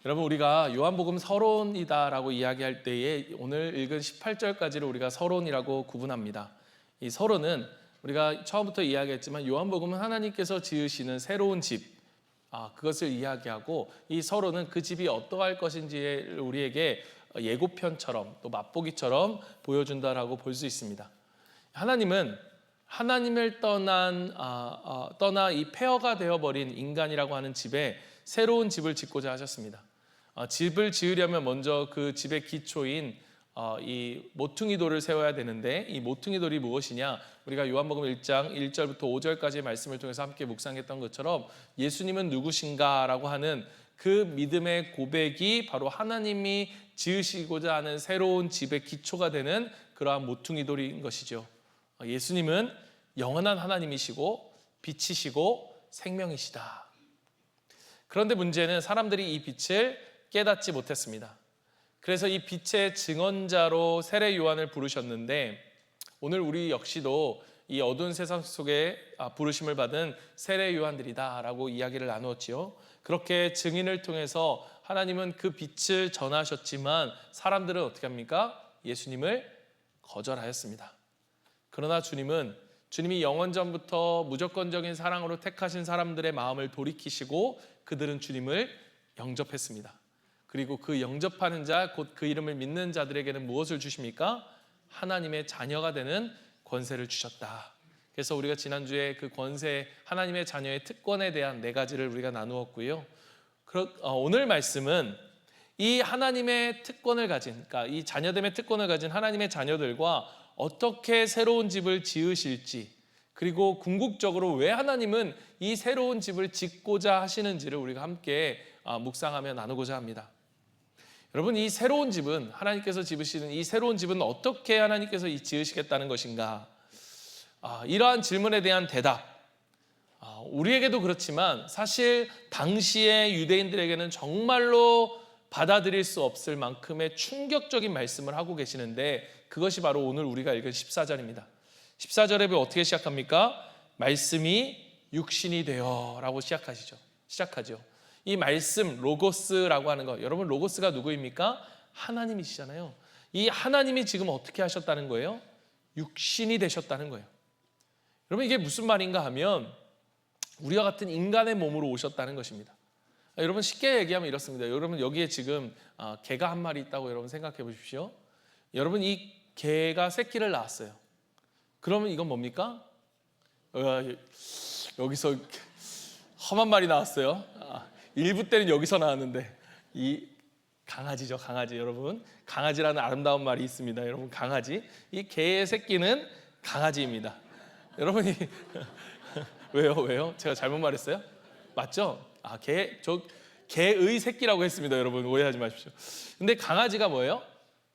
여러분, 우리가 요한복음 서론이다라고 이야기할 때에 오늘 읽은 18절까지를 우리가 서론이라고 구분합니다. 이 서론은 우리가 처음부터 이야기했지만 요한복음은 하나님께서 지으시는 새로운 집, 그것을 이야기하고, 이 서론은 그 집이 어떠할 것인지를 우리에게 예고편처럼 또 맛보기처럼 보여준다라고 볼 수 있습니다. 하나님은 하나님을 떠나 이 폐허가 되어버린 인간이라고 하는 집에 새로운 집을 짓고자 하셨습니다. 집을 지으려면 먼저 그 집의 기초인 이 모퉁이 돌을 세워야 되는데, 이 모퉁이 돌이 무엇이냐? 우리가 요한복음 1장 1절부터 5절까지의 말씀을 통해서 함께 묵상했던 것처럼 예수님은 누구신가라고 하는 그 믿음의 고백이 바로 하나님이 지으시고자 하는 새로운 집의 기초가 되는 그러한 모퉁이 돌인 것이죠. 예수님은 영원한 하나님이시고 빛이시고 생명이시다. 그런데 문제는 사람들이 이 빛을 깨닫지 못했습니다. 그래서 이 빛의 증언자로 세례 요한을 부르셨는데, 오늘 우리 역시도 이 어두운 세상 속에 부르심을 받은 세례 요한들이다라고 이야기를 나누었지요. 그렇게 증인을 통해서 하나님은 그 빛을 전하셨지만 사람들은 어떻게 합니까? 예수님을 거절하였습니다. 그러나 주님이 영원전부터 무조건적인 사랑으로 택하신 사람들의 마음을 돌이키시고 그들은 주님을 영접했습니다. 그리고 그 영접하는 자, 곧 그 이름을 믿는 자들에게는 무엇을 주십니까? 하나님의 자녀가 되는 권세를 주셨다. 그래서 우리가 지난주에 그 권세, 하나님의 자녀의 특권에 대한 4가지를 우리가 나누었고요. 오늘 말씀은 이 하나님의 특권을 가진, 그러니까 이 자녀됨의 특권을 가진 하나님의 자녀들과 어떻게 새로운 집을 지으실지, 그리고 궁극적으로 왜 하나님은 이 새로운 집을 짓고자 하시는지를 우리가 함께 묵상하며 나누고자 합니다. 여러분, 이 새로운 집은, 하나님께서 지으시는 이 새로운 집은 어떻게 하나님께서 지으시겠다는 것인가? 이러한 질문에 대한 대답, 우리에게도 그렇지만 사실 당시의 유대인들에게는 정말로 받아들일 수 없을 만큼의 충격적인 말씀을 하고 계시는데, 그것이 바로 오늘 우리가 읽은 14절입니다. 14절에 어떻게 시작합니까? 말씀이 육신이 되어 라고 시작하죠. 이 말씀, 로고스라고 하는 거, 여러분, 로고스가 누구입니까? 하나님이시잖아요. 이 하나님이 지금 어떻게 하셨다는 거예요? 육신이 되셨다는 거예요. 여러분, 이게 무슨 말인가 하면 우리와 같은 인간의 몸으로 오셨다는 것입니다. 여러분, 쉽게 얘기하면 이렇습니다. 여러분, 여기에 지금 개가 한 마리 있다고 여러분 생각해 보십시오. 여러분, 이 개가 새끼를 낳았어요. 그러면 이건 뭡니까? 여기서 험한 말이 나왔어요. 일부 때는 여기서 나왔는데, 이 강아지죠, 강아지. 여러분, 강아지라는 아름다운 말이 있습니다. 여러분, 강아지. 이 개의 새끼는 강아지입니다. 여러분이 왜요? 제가 잘못 말했어요? 맞죠? 개의 새끼라고 했습니다. 여러분, 오해하지 마십시오. 근데 강아지가 뭐예요?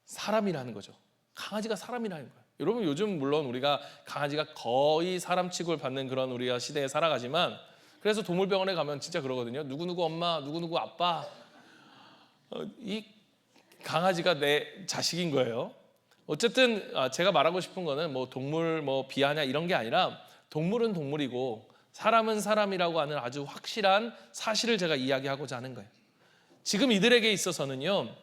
사람이라는 거죠. 강아지가 사람이라는 거예요. 여러분, 요즘 물론 우리가 강아지가 거의 사람 취급을 받는 그런 우리가 시대에 살아가지만, 그래서 동물병원에 가면 진짜 그러거든요. 누구누구 엄마, 누구누구 아빠. 이 강아지가 내 자식인 거예요. 어쨌든 제가 말하고 싶은 거는 뭐 동물 비하냐 이런 게 아니라, 동물은 동물이고 사람은 사람이라고 하는 아주 확실한 사실을 제가 이야기하고자 하는 거예요. 지금 이들에게 있어서는요,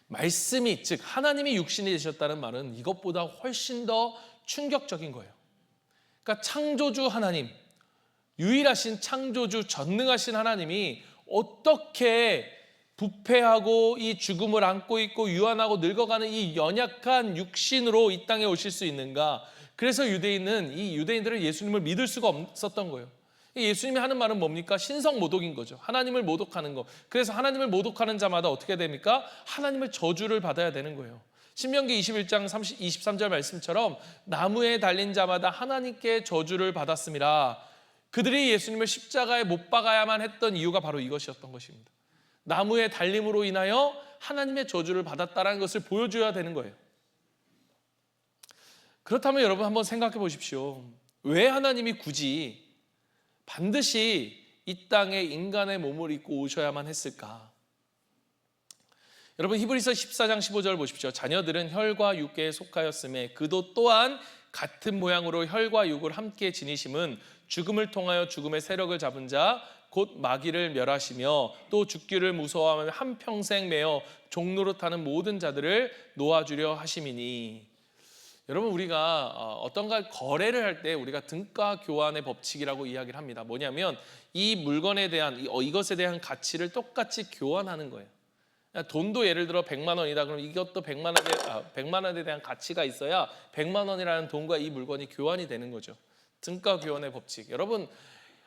말씀이, 즉 하나님이 육신이 되셨다는 말은 이것보다 훨씬 더 충격적인 거예요. 그러니까 창조주 하나님, 유일하신 창조주, 전능하신 하나님이 어떻게 부패하고 이 죽음을 안고 있고 유한하고 늙어가는 이 연약한 육신으로 이 땅에 오실 수 있는가? 그래서 유대인들은 예수님을 믿을 수가 없었던 거예요. 예수님이 하는 말은 뭡니까? 신성모독인 거죠. 하나님을 모독하는 거. 그래서 하나님을 모독하는 자마다 어떻게 됩니까? 하나님의 저주를 받아야 되는 거예요. 신명기 21장 23절 말씀처럼 나무에 달린 자마다 하나님께 저주를 받았음이라. 그들이 예수님을 십자가에 못 박아야만 했던 이유가 바로 이것이었던 것입니다. 나무에 달림으로 인하여 하나님의 저주를 받았다는 것을 보여줘야 되는 거예요. 그렇다면 여러분, 한번 생각해 보십시오. 왜 하나님이 굳이 반드시 이 땅에 인간의 몸을 입고 오셔야만 했을까? 여러분, 히브리서 14장 15절 보십시오. 자녀들은 혈과 육계에 속하였음에 그도 또한 같은 모양으로 혈과 육을 함께 지니심은 죽음을 통하여 죽음의 세력을 잡은 자 곧 마귀를 멸하시며 또 죽기를 무서워하며 한평생 매어 종노릇하는 모든 자들을 놓아주려 하심이니. 여러분, 우리가 어떤가 거래를 할 때 우리가 등가 교환의 법칙이라고 이야기를 합니다. 뭐냐면 이 물건에 대한 이것에 대한 가치를 똑같이 교환하는 거예요. 돈도 예를 들어 100만 원이다. 그럼 이것도 100만 원에 대한 가치가 있어야 100만 원이라는 돈과 이 물건이 교환이 되는 거죠. 등가 교환의 법칙. 여러분,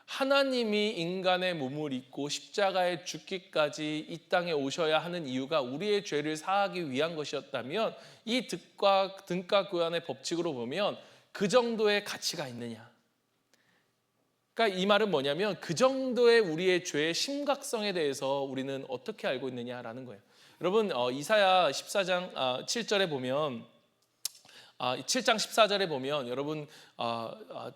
하나님이 인간의 몸을 입고 십자가에 죽기까지 이 땅에 오셔야 하는 이유가 우리의 죄를 사하기 위한 것이었다면 이 등가 교환의 법칙으로 보면 그 정도의 가치가 있느냐. 그러니까 이 말은 뭐냐면 그 정도의 우리의 죄의 심각성에 대해서 우리는 어떻게 알고 있느냐라는 거예요. 여러분, 이사야 14장 7절에 보면 7장 14절에 보면 여러분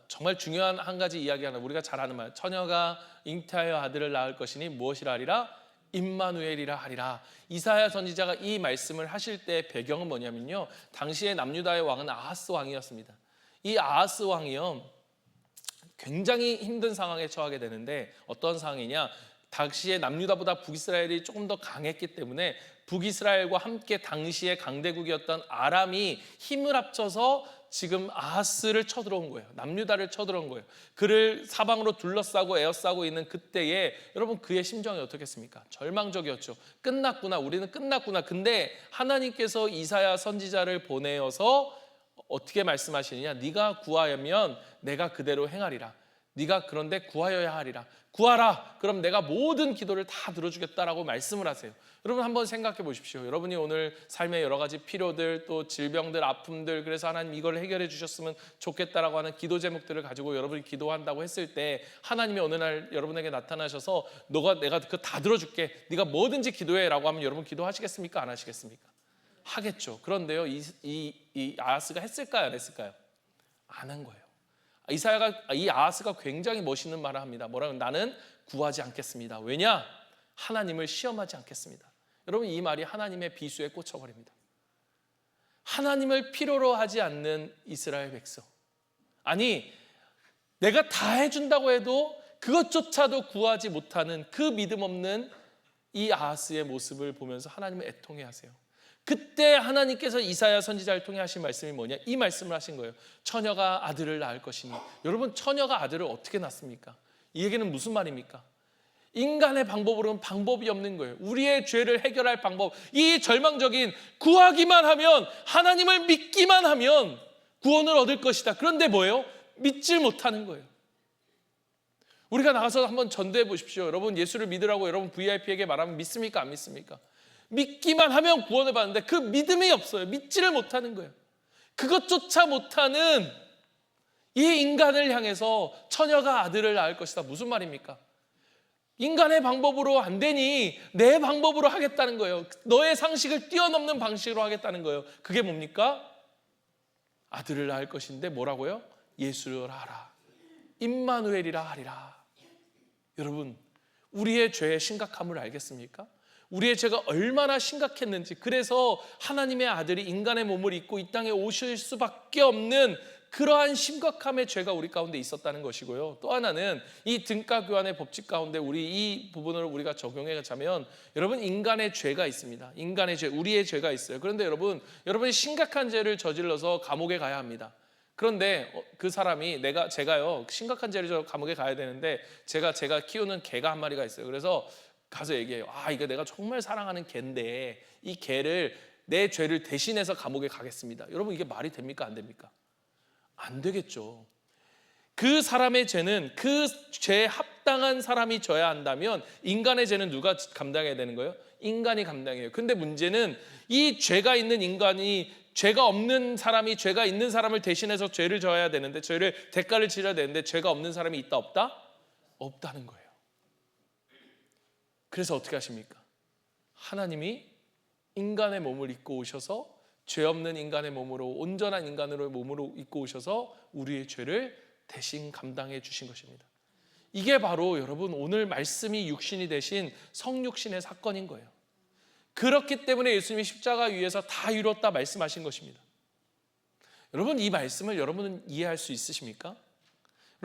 정말 중요한 한 가지 이야기하는, 우리가 잘 아는 말, 처녀가 잉태하여 아들을 낳을 것이니 무엇이라 하리라? 임마누엘이라 하리라. 이사야 선지자가 이 말씀을 하실 때 배경은 뭐냐면요, 당시에 남유다의 왕은 아하스 왕이었습니다. 이 아하스 왕이요 굉장히 힘든 상황에 처하게 되는데, 어떤 상황이냐, 당시에 남유다보다 북이스라엘이 조금 더 강했기 때문에 북이스라엘과 함께 당시의 강대국이었던 아람이 힘을 합쳐서 지금 아하스를 쳐들어온 거예요. 남유다를 쳐들어온 거예요. 그를 사방으로 둘러싸고 에워싸고 있는 그때에 여러분, 그의 심정이 어떻겠습니까? 절망적이었죠. 끝났구나, 우리는 끝났구나. 근데 하나님께서 이사야 선지자를 보내어서 어떻게 말씀하시느냐, 네가 구하면 내가 그대로 행하리라. 네가 그런데 구하여야 하리라. 구하라. 그럼 내가 모든 기도를 다 들어주겠다라고 말씀을 하세요. 여러분, 한번 생각해 보십시오. 여러분이 오늘 삶의 여러 가지 필요들, 또 질병들, 아픔들, 그래서 하나님 이걸 해결해 주셨으면 좋겠다라고 하는 기도 제목들을 가지고 여러분이 기도한다고 했을 때 하나님이 어느 날 여러분에게 나타나셔서 내가 그거 다 들어줄게, 네가 뭐든지 기도해라고 하면 여러분 기도하시겠습니까? 안 하시겠습니까? 하겠죠. 그런데요, 이 아하스가 했을까요? 안 했을까요? 안 한 거예요. 이 아하스가 굉장히 멋있는 말을 합니다. 뭐라고? 나는 구하지 않겠습니다. 왜냐? 하나님을 시험하지 않겠습니다. 여러분, 이 말이 하나님의 비수에 꽂혀버립니다. 하나님을 필요로 하지 않는 이스라엘 백성, 아니 내가 다 해준다고 해도 그것조차도 구하지 못하는 그 믿음 없는 이 아하스의 모습을 보면서 하나님을 애통해하세요. 그때 하나님께서 이사야 선지자를 통해 하신 말씀이 뭐냐? 이 말씀을 하신 거예요. 처녀가 아들을 낳을 것이니. 여러분, 처녀가 아들을 어떻게 낳습니까? 이 얘기는 무슨 말입니까? 인간의 방법으로는 방법이 없는 거예요. 우리의 죄를 해결할 방법, 이 절망적인 구하기만 하면, 하나님을 믿기만 하면 구원을 얻을 것이다. 그런데 뭐예요? 믿질 못하는 거예요. 우리가 나가서 한번 전도해 보십시오. 여러분, 예수를 믿으라고 여러분 VIP에게 말하면 믿습니까? 안 믿습니까? 믿기만 하면 구원을 받는데 그 믿음이 없어요. 믿지를 못하는 거예요. 그것조차 못하는 이 인간을 향해서 처녀가 아들을 낳을 것이다. 무슨 말입니까? 인간의 방법으로 안 되니 내 방법으로 하겠다는 거예요. 너의 상식을 뛰어넘는 방식으로 하겠다는 거예요. 그게 뭡니까? 아들을 낳을 것인데 뭐라고요? 예수를 하라. 임마누엘이라 하리라. 여러분, 우리의 죄의 심각함을 알겠습니까? 우리의 죄가 얼마나 심각했는지, 그래서 하나님의 아들이 인간의 몸을 입고 이 땅에 오실 수밖에 없는 그러한 심각함의 죄가 우리 가운데 있었다는 것이고요. 또 하나는 이 등가 교환의 법칙 가운데 우리 이 부분을 우리가 적용해 자면, 여러분, 인간의 죄가 있습니다. 인간의 죄, 우리의 죄가 있어요. 그런데 여러분이 심각한 죄를 저질러서 감옥에 가야 합니다. 그런데 그 사람이 제가요 심각한 죄를 저 감옥에 가야 되는데 제가 키우는 개가 한 마리가 있어요. 그래서 가서 얘기해요. 이거 내가 정말 사랑하는 개인데 이 개를, 내 죄를 대신해서 감옥에 가겠습니다. 여러분, 이게 말이 됩니까? 안 됩니까? 안 되겠죠. 그 사람의 죄는 그 죄에 합당한 사람이 져야 한다면 인간의 죄는 누가 감당해야 되는 거예요? 인간이 감당해요. 근데 문제는 이 죄가 있는 인간이 죄가 없는 사람이 죄가 있는 사람을 대신해서 죄를 져야 되는데, 죄를 대가를 치러야 되는데 죄가 없는 사람이 있다 없다? 없다는 거예요. 그래서 어떻게 하십니까? 하나님이 인간의 몸을 입고 오셔서, 죄 없는 인간의 몸으로, 온전한 인간으로 몸으로 입고 오셔서 우리의 죄를 대신 감당해 주신 것입니다. 이게 바로 여러분 오늘 말씀이 육신이 되신 성육신의 사건인 거예요. 그렇기 때문에 예수님이 십자가 위에서 다 이뤘다 말씀하신 것입니다. 여러분, 이 말씀을 여러분은 이해할 수 있으십니까?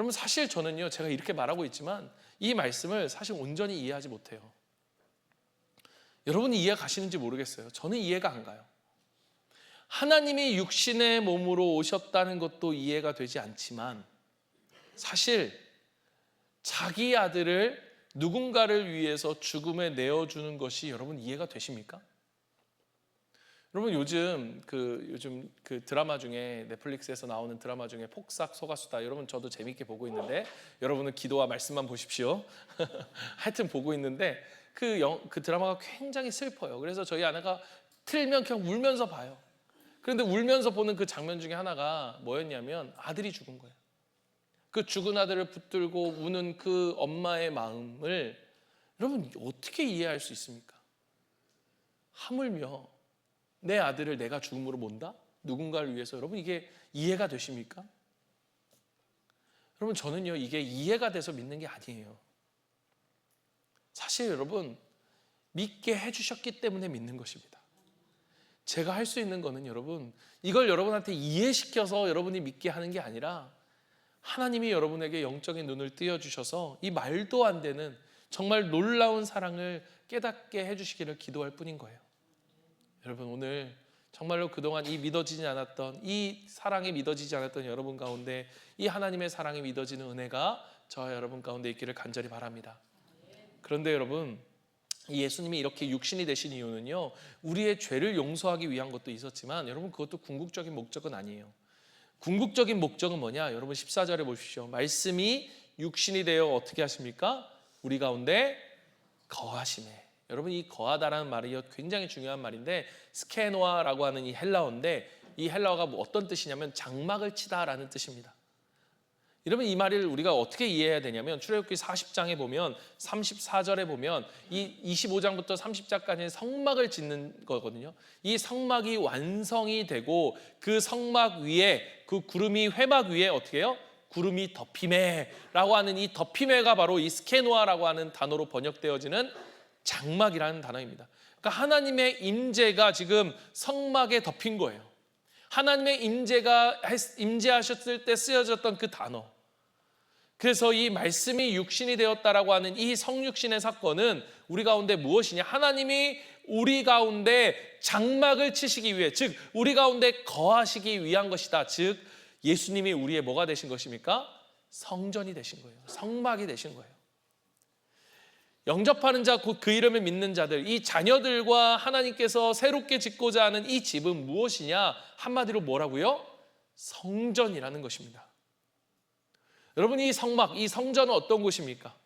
여러분 사실 저는요, 제가 이렇게 말하고 있지만 이 말씀을 사실 온전히 이해하지 못해요. 여러분이 이해 가시는지 모르겠어요. 저는 이해가 안 가요. 하나님이 육신의 몸으로 오셨다는 것도 이해가 되지 않지만 사실 자기 아들을 누군가를 위해서 죽음에 내어주는 것이 여러분 이해가 되십니까? 여러분 요즘 그 드라마 중에, 넷플릭스에서 나오는 드라마 중에 폭삭 소가수다, 여러분 저도 재밌게 보고 있는데 여러분은 기도와 말씀만 보십시오. 하여튼 보고 있는데 그 드라마가 굉장히 슬퍼요. 그래서 저희 아내가 틀면 그냥 울면서 봐요. 그런데 울면서 보는 그 장면 중에 하나가 뭐였냐면 아들이 죽은 거예요. 그 죽은 아들을 붙들고 우는 그 엄마의 마음을 여러분 어떻게 이해할 수 있습니까? 하물며 내 아들을 내가 죽음으로 몬다? 누군가를 위해서. 여러분 이게 이해가 되십니까? 여러분 저는요, 이게 이해가 돼서 믿는 게 아니에요. 사실 여러분 믿게 해주셨기 때문에 믿는 것입니다. 제가 할 수 있는 거는 여러분 이걸 여러분한테 이해시켜서 여러분이 믿게 하는 게 아니라 하나님이 여러분에게 영적인 눈을 띄워주셔서 이 말도 안 되는 정말 놀라운 사랑을 깨닫게 해주시기를 기도할 뿐인 거예요. 여러분 오늘 정말로 그동안 이 믿어지지 않았던, 이 사랑이 믿어지지 않았던 여러분 가운데 이 하나님의 사랑이 믿어지는 은혜가 저와 여러분 가운데 있기를 간절히 바랍니다. 그런데 여러분 이 예수님이 이렇게 육신이 되신 이유는요, 우리의 죄를 용서하기 위한 것도 있었지만 여러분 그것도 궁극적인 목적은 아니에요. 궁극적인 목적은 뭐냐? 여러분 14절에 보십시오. 말씀이 육신이 되어 어떻게 하십니까? 우리 가운데 거하심에. 여러분 이 거하다라는 말이 굉장히 중요한 말인데 스케노아라고 하는 이 헬라어인데 이 헬라어가 어떤 뜻이냐면 장막을 치다라는 뜻입니다. 여러분 이 말을 우리가 어떻게 이해해야 되냐면 출애굽기 40장에 보면 34절에 보면 이 25장부터 30장까지는 성막을 짓는 거거든요. 이 성막이 완성이 되고 그 성막 위에 그 구름이 회막 위에 어떻게 해요? 구름이 덮이매라고 하는 이 덮이매가 바로 이 스케노아라고 하는 단어로 번역되어지는 장막이라는 단어입니다. 그러니까 하나님의 임재가 지금 성막에 덮인 거예요. 하나님의 임재하셨을 때 쓰여졌던 그 단어. 그래서 이 말씀이 육신이 되었다라고 하는 이 성육신의 사건은 우리 가운데 무엇이냐? 하나님이 우리 가운데 장막을 치시기 위해, 즉 우리 가운데 거하시기 위한 것이다. 즉 예수님이 우리의 뭐가 되신 것입니까? 성전이 되신 거예요. 성막이 되신 거예요. 영접하는 자, 곧 그 이름을 믿는 자들, 이 자녀들과 하나님께서 새롭게 짓고자 하는 이 집은 무엇이냐? 한마디로 뭐라고요? 성전이라는 것입니다. 여러분 이 성막, 이 성전은 어떤 곳입니까?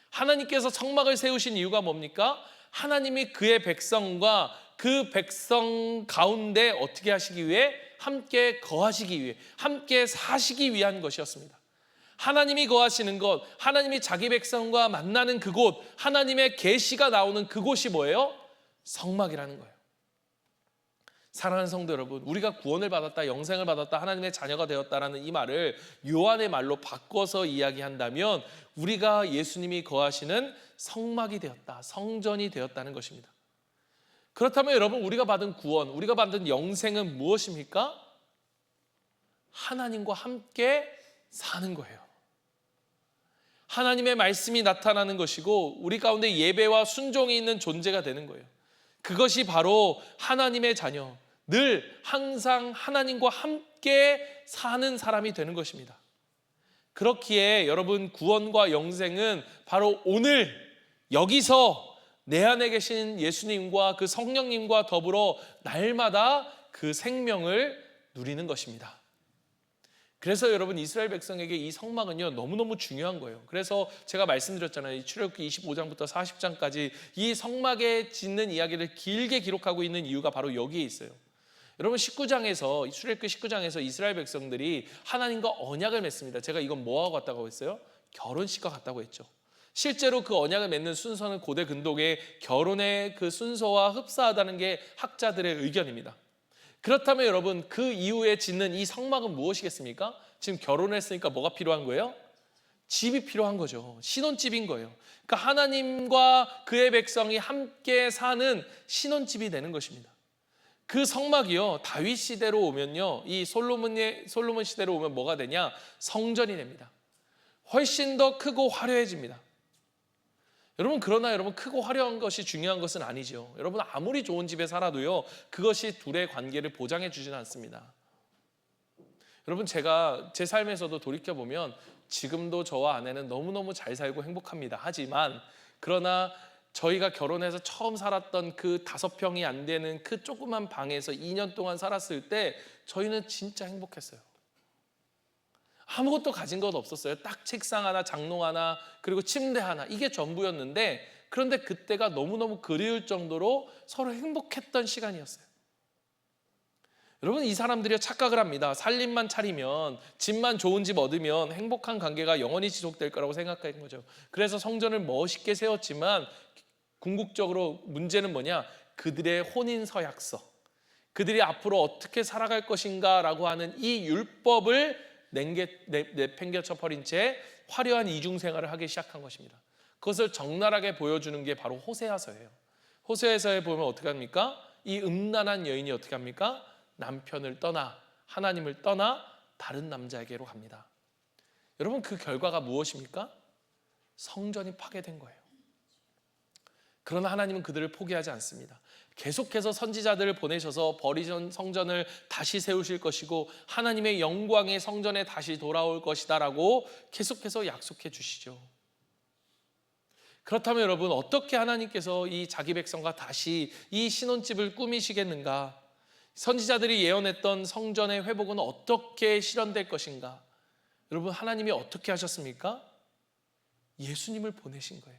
하나님께서 성막을 세우신 이유가 뭡니까? 하나님이 그의 백성과 그 백성 가운데 어떻게 하시기 위해? 함께 거하시기 위해, 함께 사시기 위한 것이었습니다. 하나님이 거하시는 것, 하나님이 자기 백성과 만나는 그곳, 하나님의 계시가 나오는 그곳이 뭐예요? 성막이라는 거예요. 사랑하는 성도 여러분, 우리가 구원을 받았다, 영생을 받았다, 하나님의 자녀가 되었다라는 이 말을 요한의 말로 바꿔서 이야기한다면 우리가 예수님이 거하시는 성막이 되었다, 성전이 되었다는 것입니다. 그렇다면 여러분 우리가 받은 구원, 우리가 받은 영생은 무엇입니까? 하나님과 함께 사는 거예요. 하나님의 말씀이 나타나는 것이고 우리 가운데 예배와 순종이 있는 존재가 되는 거예요. 그것이 바로 하나님의 자녀, 늘 항상 하나님과 함께 사는 사람이 되는 것입니다. 그렇기에 여러분 구원과 영생은 바로 오늘 여기서 내 안에 계신 예수님과 그 성령님과 더불어 날마다 그 생명을 누리는 것입니다. 그래서 여러분 이스라엘 백성에게 이 성막은요 너무너무 중요한 거예요. 그래서 제가 말씀드렸잖아요. 출애굽기 25장부터 40장까지 이 성막에 짓는 이야기를 길게 기록하고 있는 이유가 바로 여기에 있어요. 여러분 19장에서 출애굽기 19장에서 이스라엘 백성들이 하나님과 언약을 맺습니다. 제가 이건 뭐하고 같다고 했어요? 결혼식과 같다고 했죠. 실제로 그 언약을 맺는 순서는 고대 근동의 결혼의 그 순서와 흡사하다는 게 학자들의 의견입니다. 그렇다면 여러분 그 이후에 짓는 이 성막은 무엇이겠습니까? 지금 결혼했으니까 뭐가 필요한 거예요? 집이 필요한 거죠. 신혼집인 거예요. 그러니까 하나님과 그의 백성이 함께 사는 신혼집이 되는 것입니다. 그 성막이요 다윗 시대로 오면요 이 솔로몬 시대로 오면 뭐가 되냐? 성전이 됩니다. 훨씬 더 크고 화려해집니다. 여러분, 그러나 여러분, 크고 화려한 것이 중요한 것은 아니죠. 여러분, 아무리 좋은 집에 살아도요, 그것이 둘의 관계를 보장해 주지는 않습니다. 여러분, 제가 제 삶에서도 돌이켜보면 지금도 저와 아내는 너무너무 잘 살고 행복합니다. 하지만 그러나 저희가 결혼해서 처음 살았던 그 5평이 안 되는 그 조그만 방에서 2년 동안 살았을 때 저희는 진짜 행복했어요. 아무것도 가진 것 없었어요. 딱 책상 하나, 장롱 하나, 그리고 침대 하나, 이게 전부였는데, 그런데 그때가 너무너무 그리울 정도로 서로 행복했던 시간이었어요. 여러분, 이 사람들이 착각을 합니다. 살림만 차리면, 집만 좋은 집 얻으면 행복한 관계가 영원히 지속될 거라고 생각하는 거죠. 그래서 성전을 멋있게 세웠지만 궁극적으로 문제는 뭐냐? 그들의 혼인 서약서, 그들이 앞으로 어떻게 살아갈 것인가라고 하는 이 율법을 내팽개쳐 버린 채 화려한 이중생활을 하기 시작한 것입니다. 그것을 적나라하게 보여주는 게 바로 호세아서예요. 호세아서에 보면 어떻게 합니까? 이 음란한 여인이 어떻게 합니까? 남편을 떠나, 하나님을 떠나 다른 남자에게로 갑니다. 여러분, 그 결과가 무엇입니까? 성전이 파괴된 거예요. 그러나 하나님은 그들을 포기하지 않습니다. 계속해서 선지자들을 보내셔서 버리던 성전을 다시 세우실 것이고 하나님의 영광이 성전에 다시 돌아올 것이다 라고 계속해서 약속해 주시죠. 그렇다면 여러분, 어떻게 하나님께서 이 자기 백성과 다시 이 신혼집을 꾸미시겠는가? 선지자들이 예언했던 성전의 회복은 어떻게 실현될 것인가? 여러분, 하나님이 어떻게 하셨습니까? 예수님을 보내신 거예요.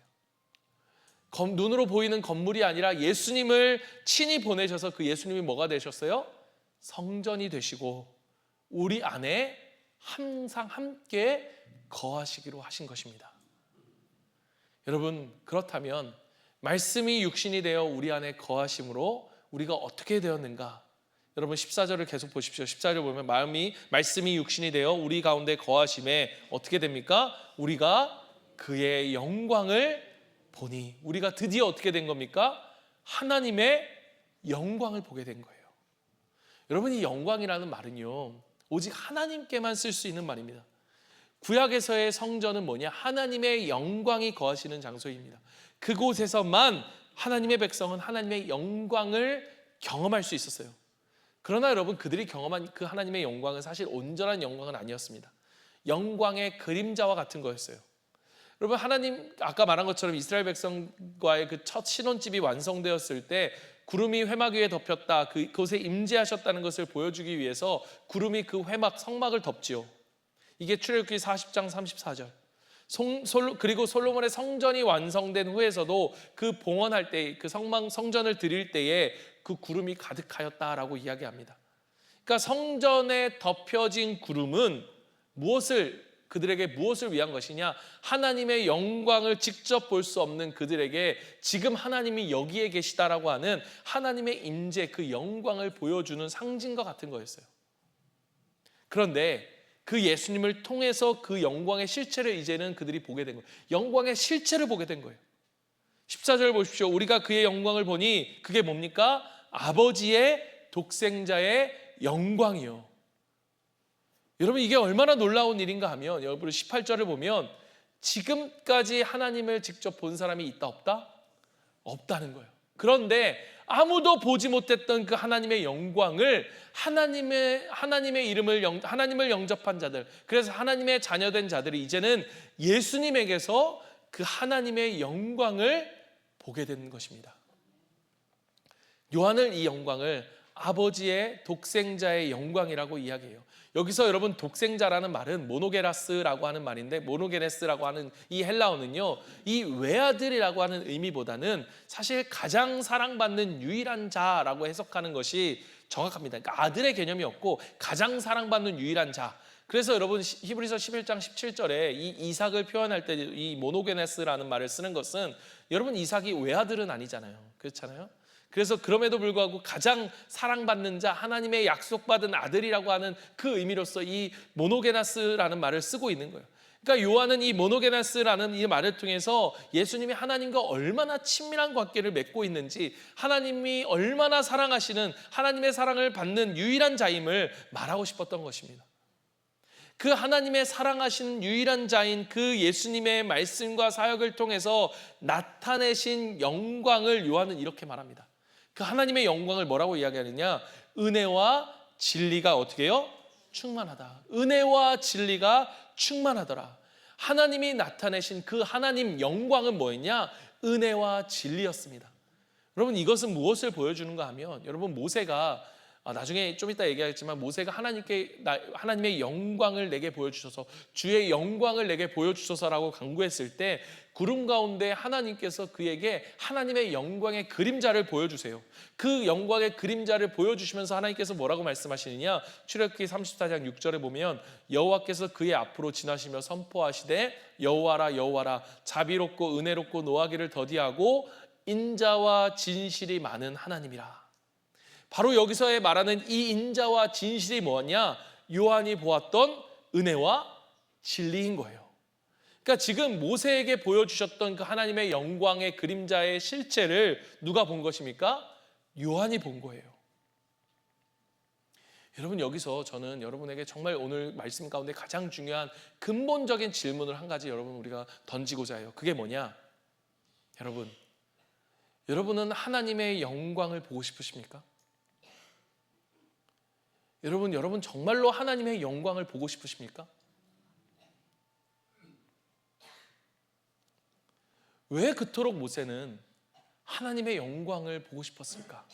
눈으로 보이는 건물이 아니라 예수님을 친히 보내셔서 그 예수님이 뭐가 되셨어요? 성전이 되시고 우리 안에 항상 함께 거하시기로 하신 것입니다. 여러분, 그렇다면 말씀이 육신이 되어 우리 안에 거하심으로 우리가 어떻게 되었는가? 여러분, 14절을 계속 보십시오. 14절 보면 말씀이 육신이 되어 우리 가운데 거하심에 어떻게 됩니까? 우리가 그의 영광을 보니, 우리가 드디어 어떻게 된 겁니까? 하나님의 영광을 보게 된 거예요. 여러분, 이 영광이라는 말은요, 오직 하나님께만 쓸 수 있는 말입니다. 구약에서의 성전은 뭐냐? 하나님의 영광이 거하시는 장소입니다. 그곳에서만 하나님의 백성은 하나님의 영광을 경험할 수 있었어요. 그러나 여러분, 그들이 경험한 그 하나님의 영광은 사실 온전한 영광은 아니었습니다. 영광의 그림자와 같은 거였어요. 여러분, 하나님 아까 말한 것처럼 이스라엘 백성과의 그 첫 신혼집이 완성되었을 때 구름이 회막 위에 덮였다, 그곳에 임재하셨다는 것을 보여주기 위해서 구름이 그 회막 성막을 덮지요. 이게 출애굽기 40장 34절. 그리고 솔로몬의 성전이 완성된 후에서도 그 봉헌할 때, 그 성전을 드릴 때에 그 구름이 가득하였다라고 이야기합니다. 그러니까 성전에 덮여진 구름은 그들에게 무엇을 위한 것이냐? 하나님의 영광을 직접 볼 수 없는 그들에게 지금 하나님이 여기에 계시다라고 하는 하나님의 임재, 그 영광을 보여주는 상징과 같은 거였어요. 그런데 그 예수님을 통해서 그 영광의 실체를 이제는 그들이 보게 된 거예요. 영광의 실체를 보게 된 거예요. 14절 보십시오. 우리가 그의 영광을 보니 그게 뭡니까? 아버지의 독생자의 영광이요. 여러분, 이게 얼마나 놀라운 일인가 하면, 여러분 18절을 보면 지금까지 하나님을 직접 본 사람이 있다 없다? 없다는 거예요. 그런데 아무도 보지 못했던 그 하나님의 영광을 하나님의 이름을 하나님을 영접한 자들, 그래서 하나님의 자녀된 자들이 이제는 예수님에게서 그 하나님의 영광을 보게 되는 것입니다. 요한은 이 영광을 아버지의 독생자의 영광이라고 이야기해요. 여기서 여러분, 독생자라는 말은 모노게라스라고 하는 말인데, 모노게네스라고 하는 이 헬라어는요, 이 외아들이라고 하는 의미보다는 사실 가장 사랑받는 유일한 자라고 해석하는 것이 정확합니다. 그러니까 아들의 개념이 없고 가장 사랑받는 유일한 자. 그래서 여러분, 히브리서 11장 17절에 이 이삭을 표현할 때 이 모노게네스라는 말을 쓰는 것은, 여러분, 이삭이 외아들은 아니잖아요. 그렇잖아요. 그래서 그럼에도 불구하고 가장 사랑받는 자, 하나님의 약속받은 아들이라고 하는 그 의미로서 이 모노게나스라는 말을 쓰고 있는 거예요. 그러니까 요한은 이 모노게나스라는 이 말을 통해서 예수님이 하나님과 얼마나 친밀한 관계를 맺고 있는지, 하나님이 얼마나 사랑하시는, 하나님의 사랑을 받는 유일한 자임을 말하고 싶었던 것입니다. 그 하나님의 사랑하신 유일한 자인 그 예수님의 말씀과 사역을 통해서 나타내신 영광을 요한은 이렇게 말합니다. 그 하나님의 영광을 뭐라고 이야기하느냐? 은혜와 진리가 어떻게 해요? 충만하다. 은혜와 진리가 충만하더라. 하나님이 나타내신 그 하나님 영광은 뭐였냐? 은혜와 진리였습니다. 여러분, 이것은 무엇을 보여주는가 하면, 여러분, 모세가 나중에 좀 이따 얘기하겠지만, 모세가 하나님의 영광을 내게 보여주셔서, 주의 영광을 내게 보여주셔서라고 간구했을 때 구름 가운데 하나님께서 그에게 하나님의 영광의 그림자를 보여주세요. 그 영광의 그림자를 보여주시면서 하나님께서 뭐라고 말씀하시느냐? 출애굽기 34장 6절에 보면 여호와께서 그의 앞으로 지나시며 선포하시되 여호와라 여호와라 자비롭고 은혜롭고 노하기를 더디하고 인자와 진실이 많은 하나님이라. 바로 여기서의 말하는 이 인자와 진실이 뭐냐? 요한이 보았던 은혜와 진리인 거예요. 그러니까 지금 모세에게 보여주셨던 그 하나님의 영광의 그림자의 실체를 누가 본 것입니까? 요한이 본 거예요. 여러분, 여기서 저는 여러분에게 정말 오늘 말씀 가운데 가장 중요한 근본적인 질문을 한 가지 우리가 던지고자 해요. 그게 뭐냐? 여러분은 하나님의 영광을 보고 싶으십니까? 여러분 정말로 하나님의 영광을 보고 싶으십니까? 왜 그토록 모세는 하나님의 영광을 보고 싶었을까?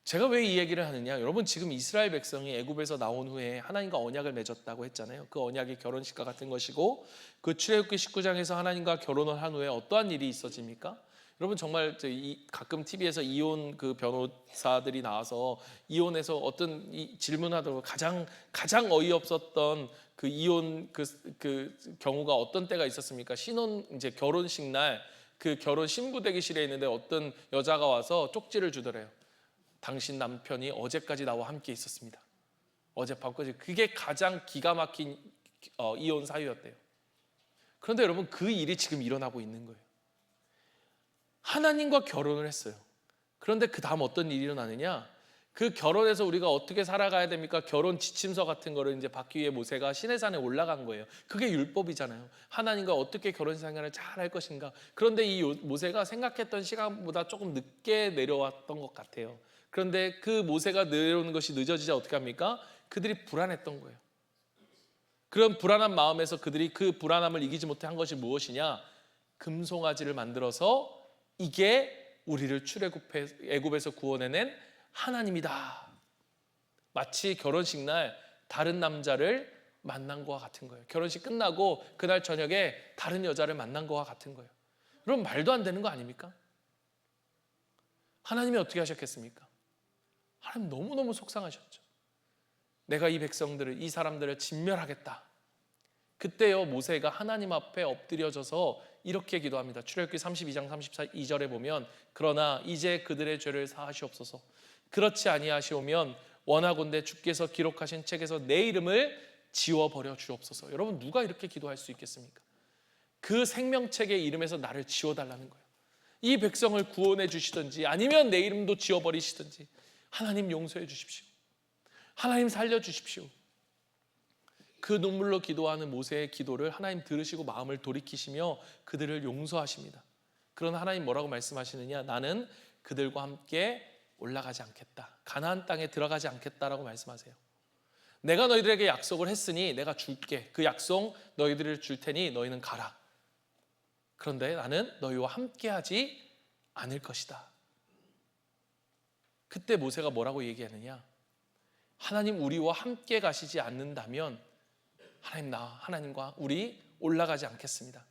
제가 왜 이 얘기를 하느냐? 여러분, 지금 이스라엘 백성이 애굽에서 나온 후에 하나님과 언약을 맺었다고 했잖아요. 그 언약이 결혼식과 같은 것이고, 그 출애굽기 19장에서 하나님과 결혼을 한 후에 어떠한 일이 있어집니까? 여러분, 정말 가끔 TV에서 이혼 그 변호사들이 나와서 이혼에서 어떤 질문하더라고. 가장 어이없었던 그 이혼 그 경우가 어떤 때가 있었습니까? 이제 결혼식 날 그 결혼 신부 대기실에 있는데 어떤 여자가 와서 쪽지를 주더래요. 당신 남편이 어제까지 나와 함께 있었습니다. 어젯밤까지. 그게 가장 기가 막힌 이혼 사유였대요. 그런데 여러분, 그 일이 지금 일어나고 있는 거예요. 하나님과 결혼을 했어요. 그런데 그 다음 어떤 일이 일어나느냐? 그 결혼해서 우리가 어떻게 살아가야 됩니까? 결혼 지침서 같은 거를 이제 받기 위해 모세가 시내산에 올라간 거예요. 그게 율법이잖아요. 하나님과 어떻게 결혼 생활을 잘 할 것인가. 그런데 이 모세가 생각했던 시간보다 조금 늦게 내려왔던 것 같아요. 그런데 그 모세가 내려오는 것이 늦어지자 어떻게 합니까? 그들이 불안했던 거예요. 그런 불안한 마음에서 그들이 그 불안함을 이기지 못해 한 것이 무엇이냐? 금송아지를 만들어서 이게 우리를 애굽에서 구원해낸 하나님이다. 마치 결혼식 날 다른 남자를 만난 것과 같은 거예요. 결혼식 끝나고 그날 저녁에 다른 여자를 만난 것과 같은 거예요. 여러분, 말도 안 되는 거 아닙니까? 하나님이 어떻게 하셨겠습니까? 하나님 너무너무 속상하셨죠. 내가 이 백성들을, 이 사람들을 진멸하겠다. 그때요, 모세가 하나님 앞에 엎드려져서 이렇게 기도합니다. 출애굽기 32장 32절에 보면 그러나 이제 그들의 죄를 사하시옵소서. 그렇지 아니하시오면 원하건대 주께서 기록하신 책에서 내 이름을 지워버려 주옵소서. 여러분, 누가 이렇게 기도할 수 있겠습니까? 그 생명책의 이름에서 나를 지워달라는 거예요. 이 백성을 구원해 주시든지 아니면 내 이름도 지워버리시든지 하나님 용서해 주십시오. 하나님 살려주십시오. 그 눈물로 기도하는 모세의 기도를 하나님 들으시고 마음을 돌이키시며 그들을 용서하십니다. 그러나 하나님 뭐라고 말씀하시느냐? 나는 그들과 함께 올라가지 않겠다. 가나안 땅에 들어가지 않겠다라고 말씀하세요. 내가 너희들에게 약속을 했으니 내가 줄게. 그 약속 너희들을 줄 테니 너희는 가라. 그런데 나는 너희와 함께하지 않을 것이다. 그때 모세가 뭐라고 얘기하느냐? 하나님, 우리와 함께 가시지 않는다면 하나님과 우리 올라가지 않겠습니다.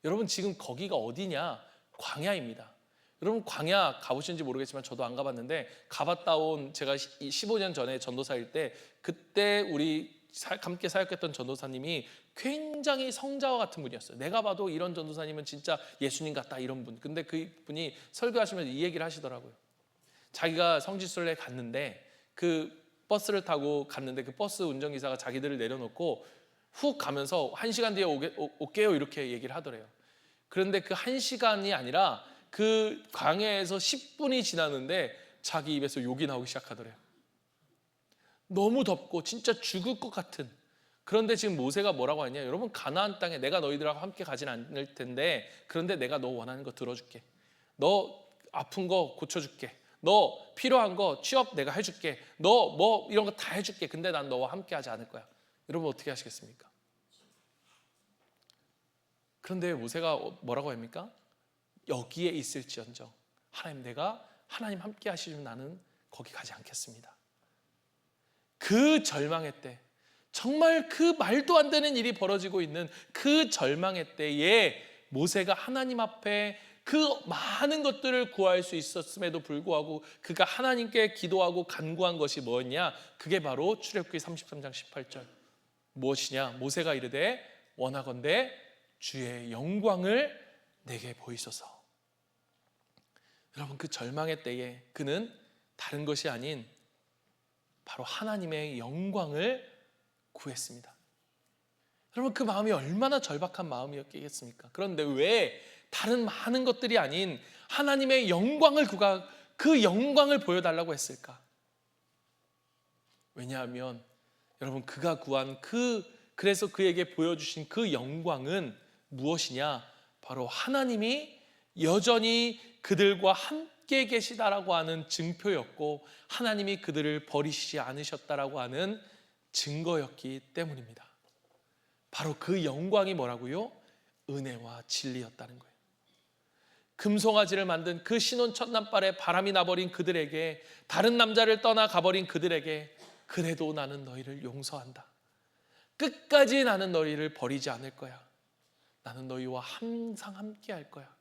여러분, 지금 거기가 어디냐? 광야입니다. 여러분, 광야 가보신지 모르겠지만 저도 안 가봤는데 가봤다 온 제가 15년 전에 전도사일 때 그때 우리 함께 사역했던 전도사님이 굉장히 성자와 같은 분이었어요. 내가 봐도 이런 전도사님은 진짜 예수님 같다, 이런 분. 근데 그분이 설교하시면서 이 얘기를 하시더라고요. 자기가 성지순례 갔는데 그 버스를 타고 갔는데 그 버스 운전기사가 자기들을 내려놓고 훅 가면서 1시간 뒤에 올게요 이렇게 얘기를 하더래요. 그런데 그 1시간이 아니라 그 광야에서 10분이 지났는데 자기 입에서 욕이 나오기 시작하더래요. 너무 덥고 진짜 죽을 것 같은 그런데 지금 모세가 뭐라고 하냐? 여러분, 가나안 땅에 내가 너희들하고 함께 가진 않을 텐데, 그런데 내가 너 원하는 거 들어줄게. 너 아픈 거 고쳐줄게. 너 필요한 거 취업 내가 해줄게. 너 뭐 이런 거 다 해줄게. 근데 난 너와 함께 하지 않을 거야. 여러분 어떻게 하시겠습니까? 그런데 모세가 뭐라고 합니까? 여기에 있을지언정 하나님, 내가 하나님 함께 하시면 나는 거기 가지 않겠습니다. 그 절망의 때, 정말 그 말도 안 되는 일이 벌어지고 있는 그 절망의 때에 모세가 하나님 앞에 그 많은 것들을 구할 수 있었음에도 불구하고 그가 하나님께 기도하고 간구한 것이 뭐였냐? 그게 바로 출애굽기 33장 18절. 무엇이냐? 모세가 이르되 원하건대 주의 영광을 내게 보이소서. 여러분, 그 절망의 때에 그는 다른 것이 아닌 바로 하나님의 영광을 구했습니다. 여러분, 그 마음이 얼마나 절박한 마음이었겠습니까? 그런데 왜 다른 많은 것들이 아닌 하나님의 영광을 그가 그 영광을 보여달라고 했을까? 왜냐하면 여러분, 그가 구한 그래서 그에게 보여주신 그 영광은 무엇이냐? 바로 하나님이 여전히 그들과 함께 계시다라고 하는 증표였고, 하나님이 그들을 버리시지 않으셨다라고 하는 증거였기 때문입니다. 바로 그 영광이 뭐라고요? 은혜와 진리였다는 거예요. 금송아지를 만든 그 신혼 첫남발에 바람이 나버린 그들에게, 다른 남자를 떠나 가버린 그들에게, 그래도 나는 너희를 용서한다. 끝까지 나는 너희를 버리지 않을 거야. 나는 너희와 항상 함께 할 거야.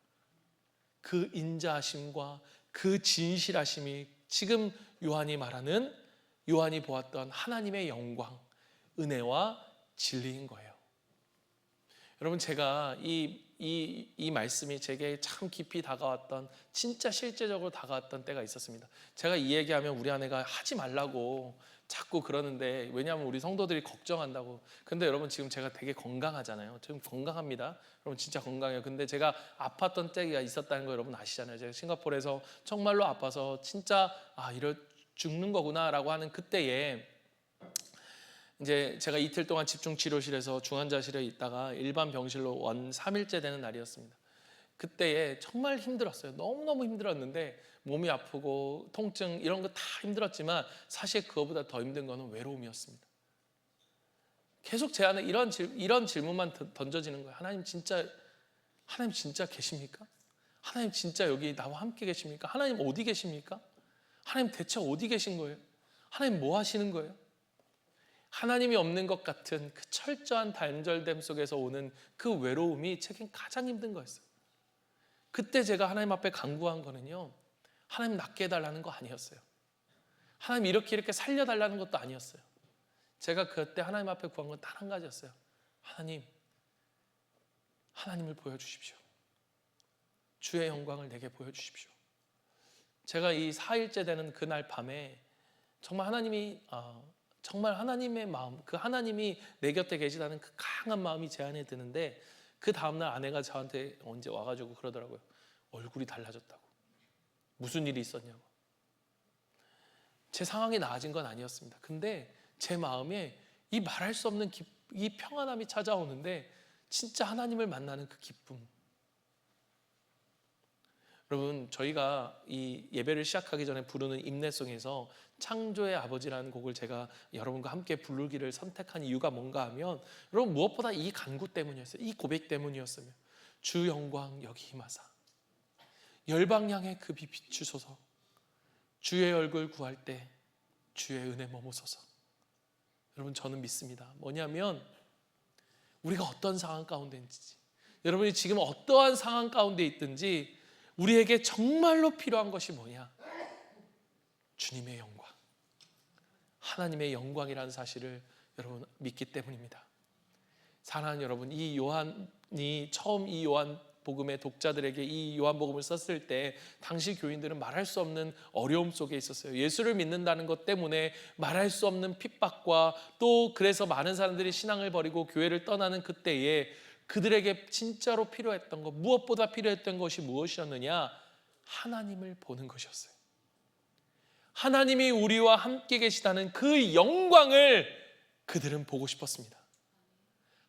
그 인자하심과 그 진실하심이 지금 요한이 보았던 하나님의 영광, 은혜와 진리인 거예요. 여러분, 제가 이 말씀이 제게 참 깊이 다가왔던, 진짜 실제적으로 다가왔던 때가 있었습니다. 제가 이 얘기하면 우리 아내가 하지 말라고 자꾸 그러는데, 왜냐하면 우리 성도들이 걱정한다고. 근데 여러분, 지금 제가 되게 건강하잖아요. 지금 건강합니다. 여러분, 진짜 건강해요. 근데 제가 아팠던 때가 있었다는 거 여러분 아시잖아요. 제가 싱가포르에서 정말로 아파서 진짜 이럴 죽는 거구나라고 하는 그때에, 이제 제가 이틀 동안 집중 치료실에서 중환자실에 있다가 일반 병실로 원 3일째 되는 날이었습니다. 그때에 정말 힘들었어요. 너무너무 힘들었는데, 몸이 아프고 통증 이런 거 다 힘들었지만 사실 그거보다 더 힘든 거는 외로움이었습니다. 계속 제 안에 이런 질문만 던져지는 거예요. 하나님 진짜 계십니까? 하나님 진짜 여기 나와 함께 계십니까? 하나님 어디 계십니까? 하나님 대체 어디 계신 거예요? 하나님 뭐 하시는 거예요? 하나님이 없는 것 같은 그 철저한 단절됨 속에서 오는 그 외로움이 제겐 가장 힘든 거였어요. 그때 제가 하나님 앞에 간구한 거는요, 하나님 낫게 해달라는 거 아니었어요. 하나님 이렇게 살려달라는 것도 아니었어요. 제가 그때 하나님 앞에 구한 건 단 한 가지였어요. 하나님을 보여주십시오. 주의 영광을 내게 보여주십시오. 제가 이 4일째 되는 그날 밤에 정말 하나님의 마음, 그 하나님이 내 곁에 계시다는 그 강한 마음이 제 안에 드는데, 그 다음날 아내가 저한테 언제 와가지고 그러더라고요. 얼굴이 달라졌다고. 무슨 일이 있었냐고. 제 상황이 나아진 건 아니었습니다. 근데 제 마음에 이 말할 수 없는 이 평안함이 찾아오는데, 진짜 하나님을 만나는 그 기쁨. 여러분, 저희가 이 예배를 시작하기 전에 부르는 임내송에서 창조의 아버지라는 곡을 제가 여러분과 함께 부르기를 선택한 이유가 뭔가 하면, 여러분, 무엇보다 이 간구 때문이었어요. 이 고백 때문이었으며, 주 영광 여기 임하사 열방 향에 그 빛 비추소서. 주의 얼굴 구할 때 주의 은혜 머무소서. 여러분, 저는 믿습니다. 뭐냐면, 우리가 어떤 상황 가운데 있는지, 여러분이 지금 어떠한 상황 가운데 있든지, 우리에게 정말로 필요한 것이 뭐냐? 주님의 영광, 하나님의 영광이라는 사실을 여러분 믿기 때문입니다. 사랑하는 여러분, 이 요한이 처음 이 요한복음의 독자들에게 이 요한복음을 썼을 때 당시 교인들은 말할 수 없는 어려움 속에 있었어요. 예수를 믿는다는 것 때문에 말할 수 없는 핍박과, 또 그래서 많은 사람들이 신앙을 버리고 교회를 떠나는 그때에 그들에게 진짜로 필요했던 것, 무엇보다 필요했던 것이 무엇이었느냐? 하나님을 보는 것이었어요. 하나님이 우리와 함께 계시다는 그 영광을 그들은 보고 싶었습니다.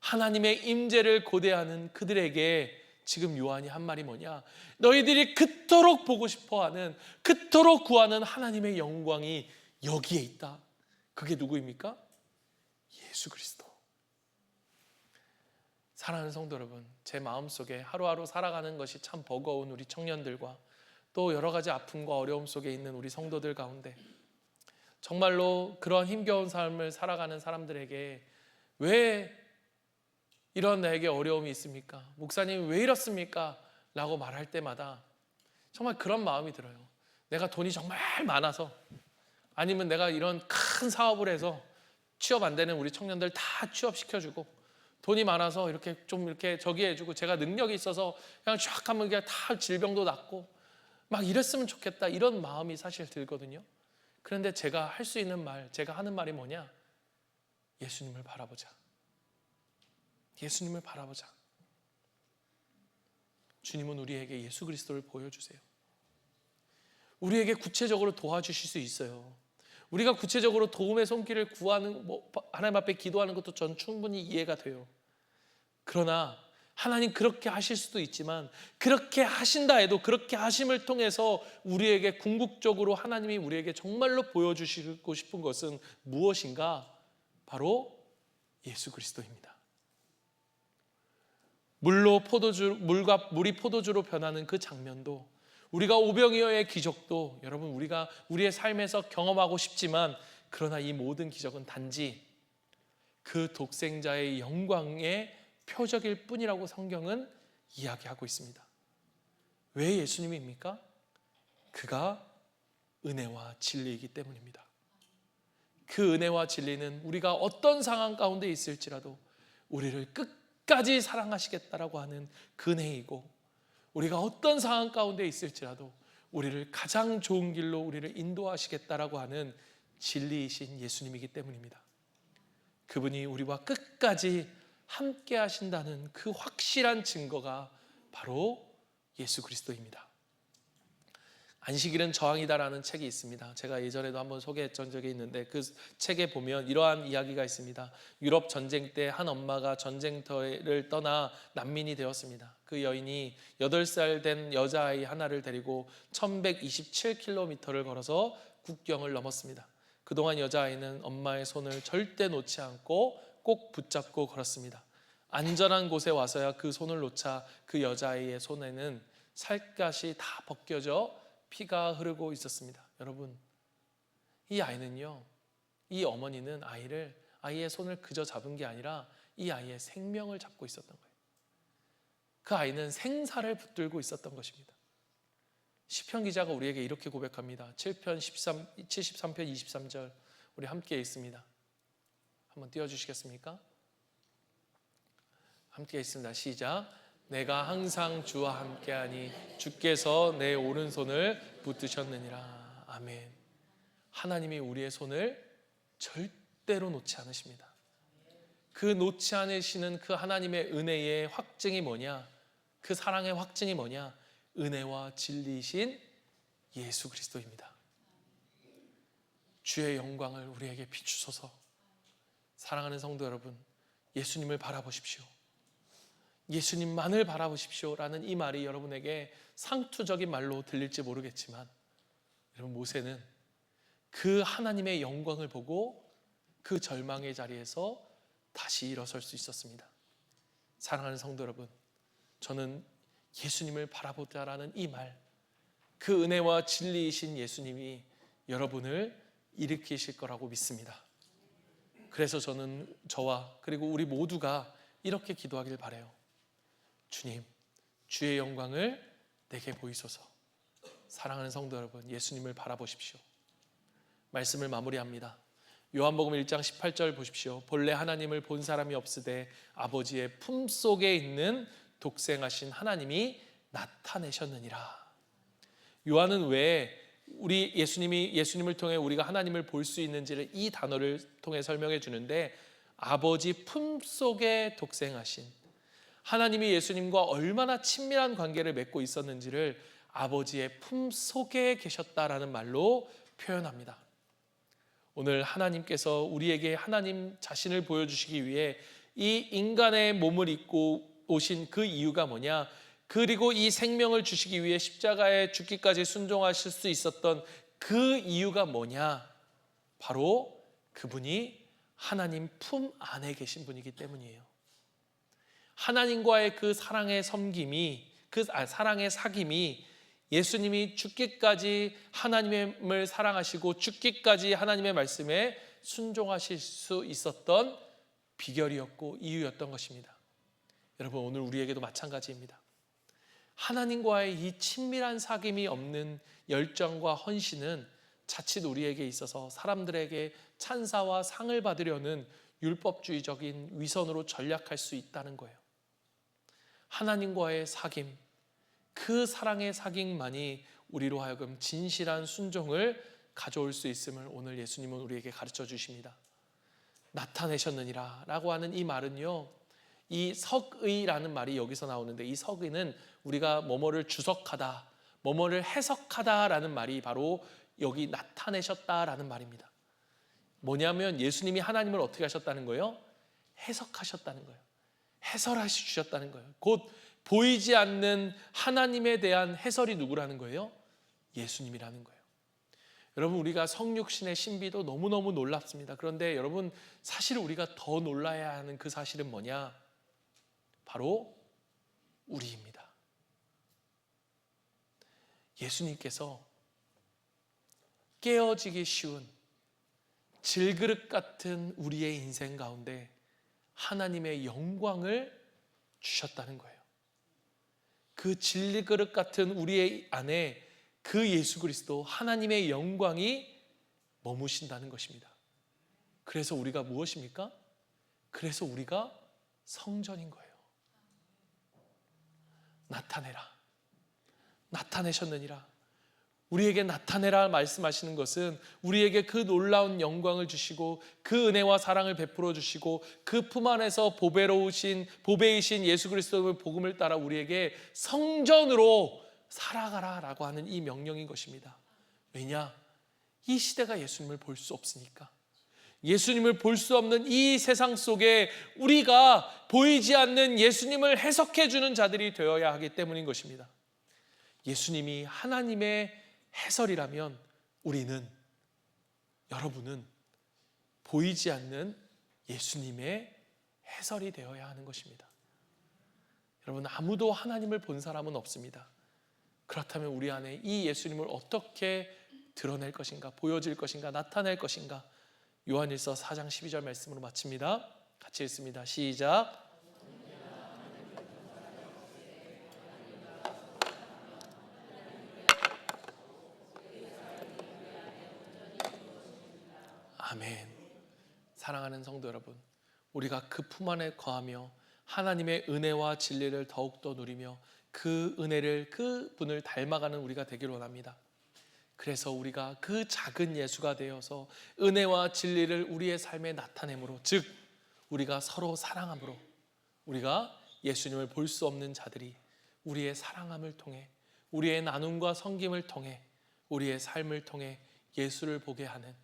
하나님의 임재를 고대하는 그들에게 지금 요한이 한 말이 뭐냐? 너희들이 그토록 보고 싶어하는, 그토록 구하는 하나님의 영광이 여기에 있다. 그게 누구입니까? 예수 그리스도. 사랑하는 성도 여러분, 제 마음속에 하루하루 살아가는 것이 참 버거운 우리 청년들과 또 여러 가지 아픔과 어려움 속에 있는 우리 성도들 가운데 정말로 그런 힘겨운 삶을 살아가는 사람들에게 왜 이런 나에게 어려움이 있습니까? 목사님 왜 이렇습니까? 라고 말할 때마다 정말 그런 마음이 들어요. 내가 돈이 정말 많아서, 아니면 내가 이런 큰 사업을 해서 취업 안 되는 우리 청년들 다 취업시켜주고, 돈이 많아서 이렇게 좀 이렇게 저기 해주고, 제가 능력이 있어서 그냥 쫙 하면 그냥 다 질병도 낫고 막 이랬으면 좋겠다, 이런 마음이 사실 들거든요. 그런데 제가 할 수 있는 말, 제가 하는 말이 뭐냐? 예수님을 바라보자. 예수님을 바라보자. 주님은 우리에게 예수 그리스도를 보여주세요. 우리에게 구체적으로 도와주실 수 있어요. 우리가 구체적으로 도움의 손길을 구하는, 하나님 앞에 기도하는 것도 전 충분히 이해가 돼요. 그러나 하나님 그렇게 하실 수도 있지만, 그렇게 하신다 해도 그렇게 하심을 통해서 우리에게 궁극적으로 하나님이 우리에게 정말로 보여주시고 싶은 것은 무엇인가? 바로 예수 그리스도입니다. 물이 포도주로 변하는 그 장면도, 우리가 오병이어의 기적도 여러분 우리가 우리의 삶에서 경험하고 싶지만, 그러나 이 모든 기적은 단지 그 독생자의 영광의 표적일 뿐이라고 성경은 이야기하고 있습니다. 왜 예수님입니까? 그가 은혜와 진리이기 때문입니다. 그 은혜와 진리는 우리가 어떤 상황 가운데 있을지라도 우리를 끝까지 사랑하시겠다라고 하는 은혜이고, 우리가 어떤 상황 가운데 있을지라도 우리를 가장 좋은 길로 우리를 인도하시겠다라고 하는 진리이신 예수님이기 때문입니다. 그분이 우리와 끝까지 함께 하신다는 그 확실한 증거가 바로 예수 그리스도입니다. 안식일은 저항이다라는 책이 있습니다. 제가 예전에도 한번 소개했던 적이 있는데, 그 책에 보면 이러한 이야기가 있습니다. 유럽 전쟁 때 한 엄마가 전쟁터를 떠나 난민이 되었습니다. 그 여인이 8살 된 여자아이 하나를 데리고 1127km를 걸어서 국경을 넘었습니다. 그동안 여자아이는 엄마의 손을 절대 놓지 않고 꼭 붙잡고 걸었습니다. 안전한 곳에 와서야 그 손을 놓자 그 여자아이의 손에는 살갗이 다 벗겨져 피가 흐르고 있었습니다. 여러분, 이 아이는요, 이 어머니는 아이의 손을 그저 잡은 게 아니라 이 아이의 생명을 잡고 있었던 거예요. 그 아이는 생사를 붙들고 있었던 것입니다. 시편 기자가 우리에게 이렇게 고백합니다. 73편 23절 우리 함께 읽습니다. 한번 띄워주시겠습니까? 함께 읽습니다. 시작. 내가 항상 주와 함께하니 주께서 내 오른손을 붙드셨느니라. 아멘. 하나님이 우리의 손을 절대로 놓지 않으십니다. 그 놓지 않으시는 그 하나님의 은혜의 확증이 뭐냐? 그 사랑의 확증이 뭐냐? 은혜와 진리이신 예수 그리스도입니다. 주의 영광을 우리에게 비추소서. 사랑하는 성도 여러분, 예수님을 바라보십시오. 예수님만을 바라보십시오 라는 이 말이 여러분에게 상투적인 말로 들릴지 모르겠지만, 여러분, 모세는 그 하나님의 영광을 보고 그 절망의 자리에서 다시 일어설 수 있었습니다. 사랑하는 성도 여러분, 저는 예수님을 바라보자라는 이 말, 그 은혜와 진리이신 예수님이 여러분을 일으키실 거라고 믿습니다. 그래서 저는 저와 그리고 우리 모두가 이렇게 기도하길 바라요. 주님, 주의 영광을 내게 보이소서. 사랑하는 성도 여러분, 예수님을 바라보십시오. 말씀을 마무리합니다. 요한복음 1장 18절 보십시오. 본래 하나님을 본 사람이 없으되 아버지의 품속에 있는 독생하신 하나님이 나타내셨느니라. 요한은 왜 우리 예수님을 통해 우리가 하나님을 볼 수 있는지를 이 단어를 통해 설명해 주는데, 아버지 품속에 독생하신 하나님이 예수님과 얼마나 친밀한 관계를 맺고 있었는지를 아버지의 품속에 계셨다라는 말로 표현합니다. 오늘 하나님께서 우리에게 하나님 자신을 보여주시기 위해 이 인간의 몸을 입고 오신 그 이유가 뭐냐? 그리고 이 생명을 주시기 위해 십자가에 죽기까지 순종하실 수 있었던 그 이유가 뭐냐? 바로 그분이 하나님 품 안에 계신 분이기 때문이에요. 하나님과의 그 사랑의 섬김이, 사랑의 사귐이 예수님이 죽기까지 하나님을 사랑하시고 죽기까지 하나님의 말씀에 순종하실 수 있었던 비결이었고 이유였던 것입니다. 여러분, 오늘 우리에게도 마찬가지입니다. 하나님과의 이 친밀한 사귐이 없는 열정과 헌신은 자칫 우리에게 있어서 사람들에게 찬사와 상을 받으려는 율법주의적인 위선으로 전략할 수 있다는 거예요. 하나님과의 사귐, 그 사랑의 사귐만이 우리로 하여금 진실한 순종을 가져올 수 있음을 오늘 예수님은 우리에게 가르쳐 주십니다. 나타내셨느니라 라고 하는 이 말은요, 이 석의라는 말이 여기서 나오는데, 이 석의는 우리가 뭐뭐를 주석하다, 뭐뭐를 해석하다라는 말이 바로 여기 나타내셨다라는 말입니다. 뭐냐면 예수님이 하나님을 어떻게 하셨다는 거예요? 해석하셨다는 거예요. 해설하시 주셨다는 거예요. 곧 보이지 않는 하나님에 대한 해설이 누구라는 거예요? 예수님이라는 거예요. 여러분, 우리가 성육신의 신비도 너무너무 놀랍습니다. 그런데 여러분, 사실 우리가 더 놀라야 하는 그 사실은 뭐냐? 바로 우리입니다. 예수님께서 깨어지기 쉬운 질그릇 같은 우리의 인생 가운데 하나님의 영광을 주셨다는 거예요. 그 질그릇 같은 우리의 안에 그 예수 그리스도 하나님의 영광이 머무신다는 것입니다. 그래서 우리가 무엇입니까? 그래서 우리가 성전인 거예요. 나타내라, 나타내셨느니라. 우리에게 나타내라 말씀하시는 것은 우리에게 그 놀라운 영광을 주시고 그 은혜와 사랑을 베풀어 주시고 그 품 안에서 보배이신 예수 그리스도의 복음을 따라 우리에게 성전으로 살아가라 라고 하는 이 명령인 것입니다. 왜냐? 이 시대가 예수님을 볼 수 없으니까. 예수님을 볼 수 없는 이 세상 속에 우리가 보이지 않는 예수님을 해석해 주는 자들이 되어야 하기 때문인 것입니다. 예수님이 하나님의 해설이라면 우리는, 여러분은 보이지 않는 예수님의 해설이 되어야 하는 것입니다. 여러분, 아무도 하나님을 본 사람은 없습니다. 그렇다면 우리 안에 이 예수님을 어떻게 드러낼 것인가, 보여질 것인가, 나타낼 것인가? 요한일서 4장 12절 말씀으로 마칩니다. 같이 읽습니다. 시작. 아멘. 사랑하는 성도 여러분, 우리가 그 품 안에 거하며 하나님의 은혜와 진리를 더욱더 누리며 그 은혜를, 그 분을 닮아가는 우리가 되길 원합니다. 그래서 우리가 그 작은 예수가 되어서 은혜와 진리를 우리의 삶에 나타내므로, 즉 우리가 서로 사랑함으로, 우리가 예수님을 볼 수 없는 자들이 우리의 사랑함을 통해, 우리의 나눔과 섬김을 통해, 우리의 삶을 통해 예수를 보게 하는,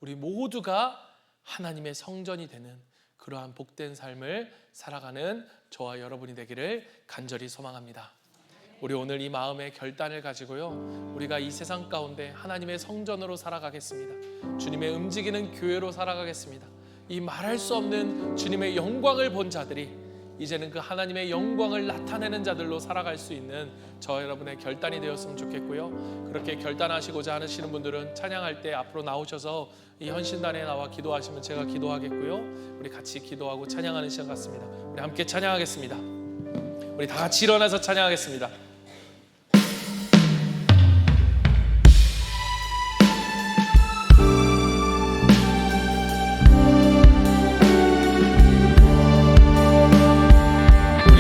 우리 모두가 하나님의 성전이 되는 그러한 복된 삶을 살아가는 저와 여러분이 되기를 간절히 소망합니다. 우리 오늘 이 마음의 결단을 가지고요, 우리가 이 세상 가운데 하나님의 성전으로 살아가겠습니다. 주님의 움직이는 교회로 살아가겠습니다. 이 말할 수 없는 주님의 영광을 본 자들이 이제는 그 하나님의 영광을 나타내는 자들로 살아갈 수 있는 저와 여러분의 결단이 되었으면 좋겠고요. 그렇게 결단하시고자 하시는 분들은 찬양할 때 앞으로 나오셔서 이 헌신단에 나와 기도하시면 제가 기도하겠고요. 우리 같이 기도하고 찬양하는 시간 같습니다. 우리 함께 찬양하겠습니다. 우리 다 같이 일어나서 찬양하겠습니다.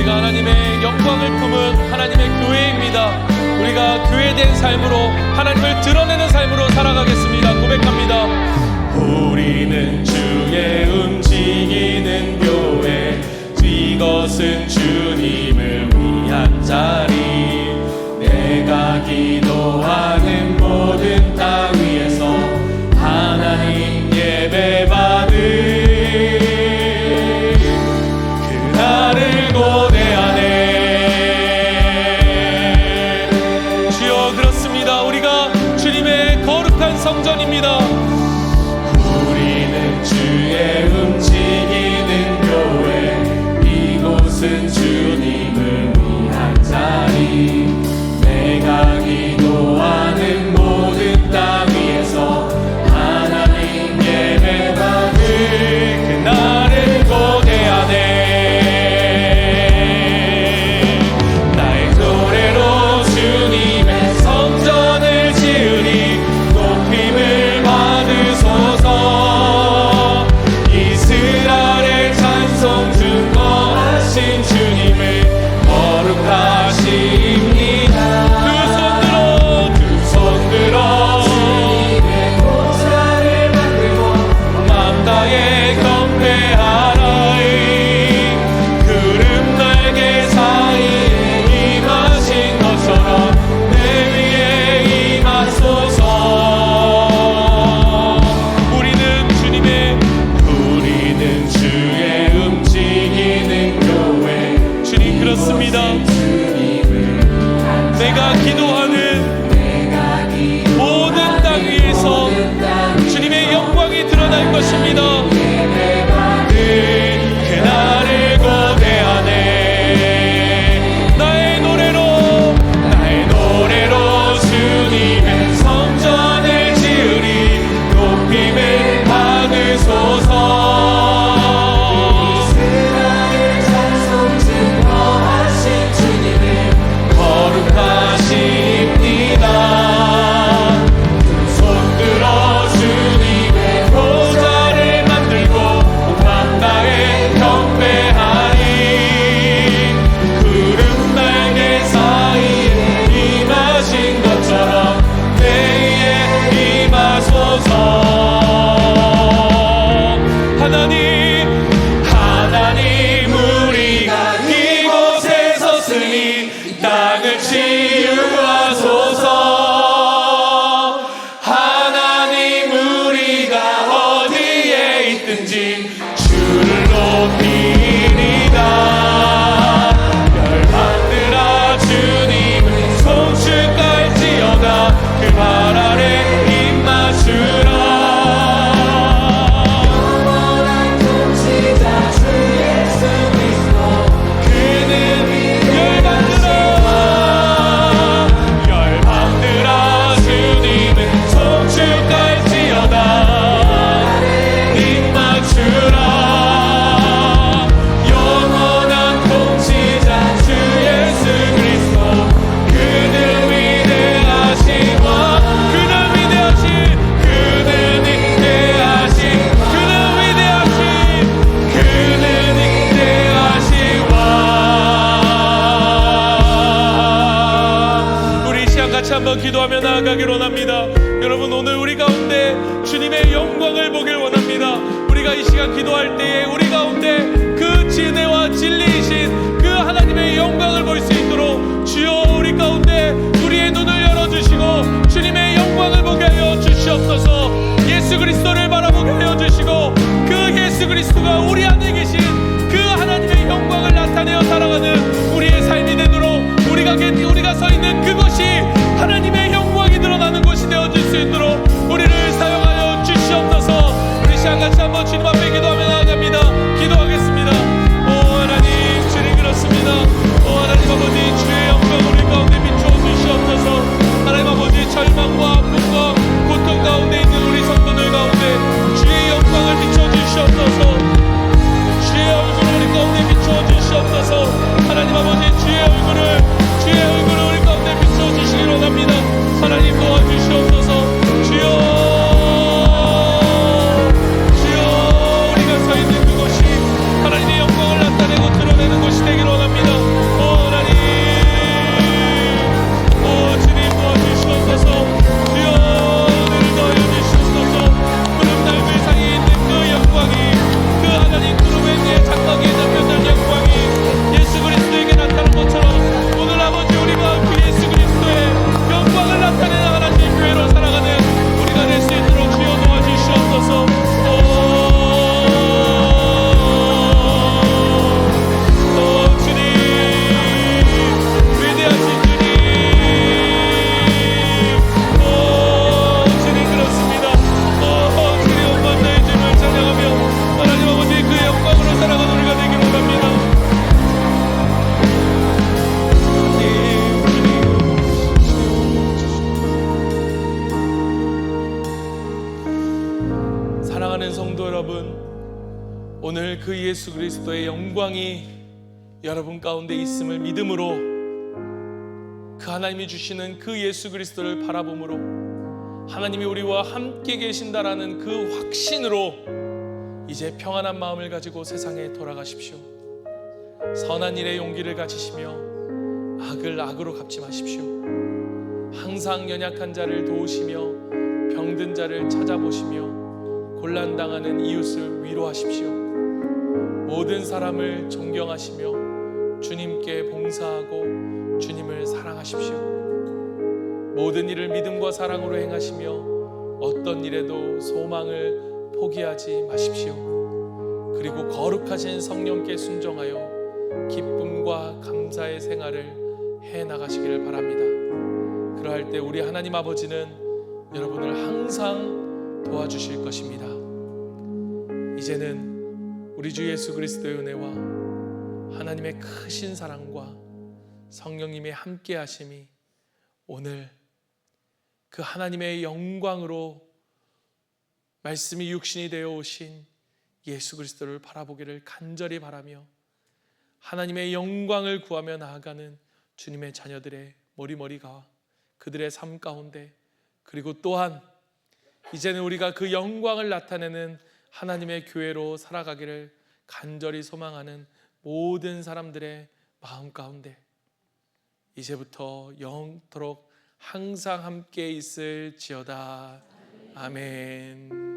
하나님의 영광을 품은 하나님의 교회입니다. 우리가 교회된 삶으로 하나님을 드러내는 삶으로 살아가겠습니다. 고백합니다. 우리는 주의 움직이는 교회, 이것은 주님을 위한 자리. 내가 기도하는 모든 땅 위에서 하나님 예배받을 거룩한 성전입니다. 우리는 주의 움직이는 교회, 이곳은 주님을 위한 자리. 내가 기도하는 모든 땅 위에서 하나님 예배받을 그날을 고대하네. 나의 노래로 주님의 성전을 지으리. 높임을 받으소서. 이스라엘의 찬송 증거하신 주님을 거룩하십니다. 두 손 들어 주님의 보좌를 만들고 맘 다해 경배하라이. 구름 날개 사이에 임하신 것처럼 내 위에 임하소서. 우리는 주의 움직이는 교회. 주님, 그렇습니다. 내가 기도하는 모든 땅 위에서 주님의 영광이 드러날 것입니다. 그날을 고대하네. 나의 노래로 주님의 성전을 지으리. 높임을 받으소서. 이스라엘 찬송 증거하신 주님을 거룩하십니다. 두 손 들어 주님의 보좌를 만들고 맘 다해 경배하리. 구름 날개 사이에 임하신 것처럼 내 위에 임하소서. 하나님, 우리가 이곳에 섰으니 땅을 치유하소서. 하나님, 우리가 어디에 있든지 주를 높이리다. 열방들아 주님을 송축할지어다. 그 발 아래 입 맞추라. 영원한 통치자 주 예수 그리스도, 그는 열방들아 주님을 송축할지어다. 입 맞추라. 영원한 통치자 주 예수 그리스도, 그는 위대하신 같이 한번 기도하며 나아가길 원합니다. 여러분, 오늘 우리 가운데 주님의 영광을 보길 원합니다. 우리가 이 시간 기도할 때에 우리 가운데 그 진혜와 진리이신 그 하나님의 영광을 볼 수 있도록 주여 우리 가운데 우리의 눈을 열어주시고 주님의 영광을 보게 하여 주시옵소서. 예수 그리스도를 바라보게 하여 주시고 그 예수 그리스도가 우리 안에 계신 그 하나님의 영광을 나타내어 살아가는 우리의 삶이 되도록 우리가 서 있는 그곳이 하나님의 영광이 드러나는 곳이 되어질 수 있도록 우리를 사용하여 주시옵소서. 우리 시간 같이 한번 주님 앞에 기도하며 나아갑니다. 기도하겠습니다. 오 하나님, 주님 그렇습니다. 오 하나님 아버지, 주의 영광 우리 가운데 비추어 주시옵소서. 하나님 아버지, 사랑하는 성도 여러분, 오늘 그 예수 그리스도의 영광이 여러분 가운데 있음을 믿음으로, 그 하나님이 주시는 그 예수 그리스도를 바라봄으로, 하나님이 우리와 함께 계신다라는 그 확신으로 이제 평안한 마음을 가지고 세상에 돌아가십시오. 선한 일에 용기를 가지시며 악을 악으로 갚지 마십시오. 항상 연약한 자를 도우시며 병든 자를 찾아보시며 곤란당하는 이웃을 위로하십시오. 모든 사람을 존경하시며 주님께 봉사하고 주님을 사랑하십시오. 모든 일을 믿음과 사랑으로 행하시며 어떤 일에도 소망을 포기하지 마십시오. 그리고 거룩하신 성령께 순종하여 기쁨과 감사의 생활을 해나가시기를 바랍니다. 그러할 때 우리 하나님 아버지는 여러분을 항상 도와주실 것입니다. 이제는 우리 주 예수 그리스도의 은혜와 하나님의 크신 사랑과 성령님의 함께 하심이 오늘 그 하나님의 영광으로 말씀이 육신이 되어 오신 예수 그리스도를 바라보기를 간절히 바라며 하나님의 영광을 구하며 나아가는 주님의 자녀들의 머리머리가 그들의 삶 가운데, 그리고 또한 이제는 우리가 그 영광을 나타내는 하나님의 교회로 살아가기를 간절히 소망하는 모든 사람들의 마음 가운데 이제부터 영토록 항상 함께 있을지어다. 아멘.